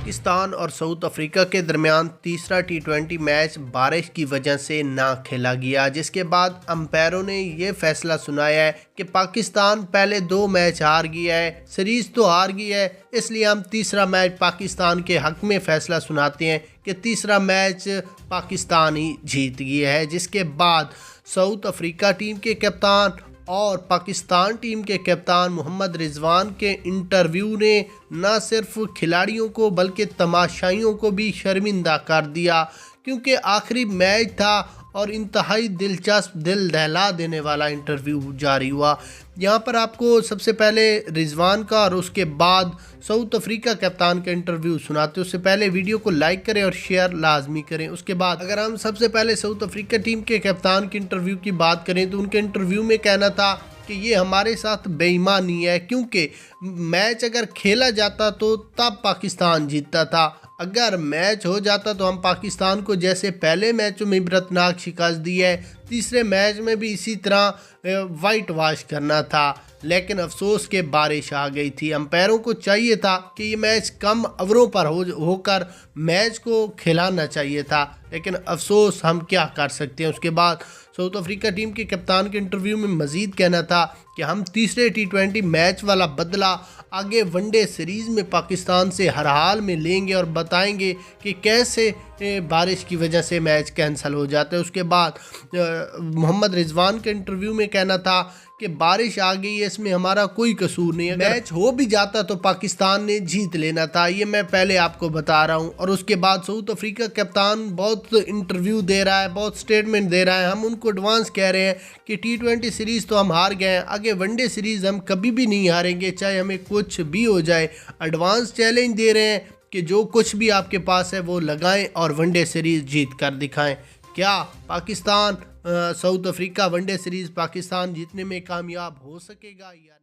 पाकिस्तान और south Africa के दरमियान तीसरा टी20 मैच बारिश की वजह से ना खेला गया, जिसके बाद अंपायरों ने ये फैसला सुनाया है कि पाकिस्तान पहले 2 मैच हार गया है, सीरीज़ तो हार गई है, इसलिए हम तीसरा मैच पाकिस्तान के हक में फैसला सुनाते हैं कि तीसरा मैच पाकिस्तान ही जीत गया है। जिसके बाद साउथ अफ्रीका टीम के कप्तान और पाकिस्तान टीम के कप्तान मोहम्मद रिजवान के इंटरव्यू ने न सिर्फ खिलाड़ियों को बल्कि तमाशाइयों को भी शर्मिंदा कर दिया, क्योंकि आखिरी मैच था और इंतहाई दिलचस्प, दिल दहला देने वाला इंटरव्यू जारी हुआ। यहाँ पर आपको सबसे पहले रिजवान का और उसके बाद साउथ अफ्रीका कप्तान का इंटरव्यू सुनाते, उससे पहले वीडियो को लाइक करें और शेयर लाजमी करें। उसके बाद अगर हम सबसे पहले साउथ अफ्रीका टीम के कप्तान के इंटरव्यू की बात करें तो उनके इंटरव्यू में कहना था कि ये हमारे साथ बेईमानी है, क्योंकि मैच अगर खेला जाता तो तब पाकिस्तान जीतता था, अगर मैच हो जाता तो हम पाकिस्तान को जैसे पहले मैचों में इबरतनाक शिकस्त दी है, तीसरे मैच में भी इसी तरह वाइट वाश करना था। लेकिन अफसोस के बारिश आ गई थी। अंपायरों को चाहिए था कि ये मैच कम ओवरों पर होकर मैच को खिलाना चाहिए था, लेकिन अफसोस हम क्या कर सकते हैं। उसके बाद साउथ अफ्रीका टीम के कप्तान के इंटरव्यू में मज़ीद कहना था कि हम तीसरे टी20 मैच वाला बदला आगे वनडे सीरीज़ में पाकिस्तान से हर हाल में लेंगे और बताएंगे कि कैसे बारिश की वजह से मैच कैंसिल हो जाता है। उसके बाद मोहम्मद रिजवान के इंटरव्यू में कहना था कि बारिश आ गई है, इसमें हमारा कोई कसूर नहीं है, मैच हो भी जाता तो पाकिस्तान ने जीत लेना था, ये मैं पहले आपको बता रहा हूँ। और उसके बाद साउथ अफ्रीका कप्तान बहुत इंटरव्यू दे रहा है, बहुत स्टेटमेंट दे रहा है, हम उनको एडवांस कह रहे हैं कि टी20 सीरीज़ तो हम हार गए हैं, आगे वनडे सीरीज़ हम कभी भी नहीं हारेंगे, चाहे हमें कुछ भी हो जाए। एडवांस चैलेंज दे रहे हैं कि जो कुछ भी आपके पास है वो लगाएं और वनडे सीरीज़ जीत कर दिखाएं। क्या Pakistan south Africa one day series Pakistan जीतने में कामयाब हो सकेगा या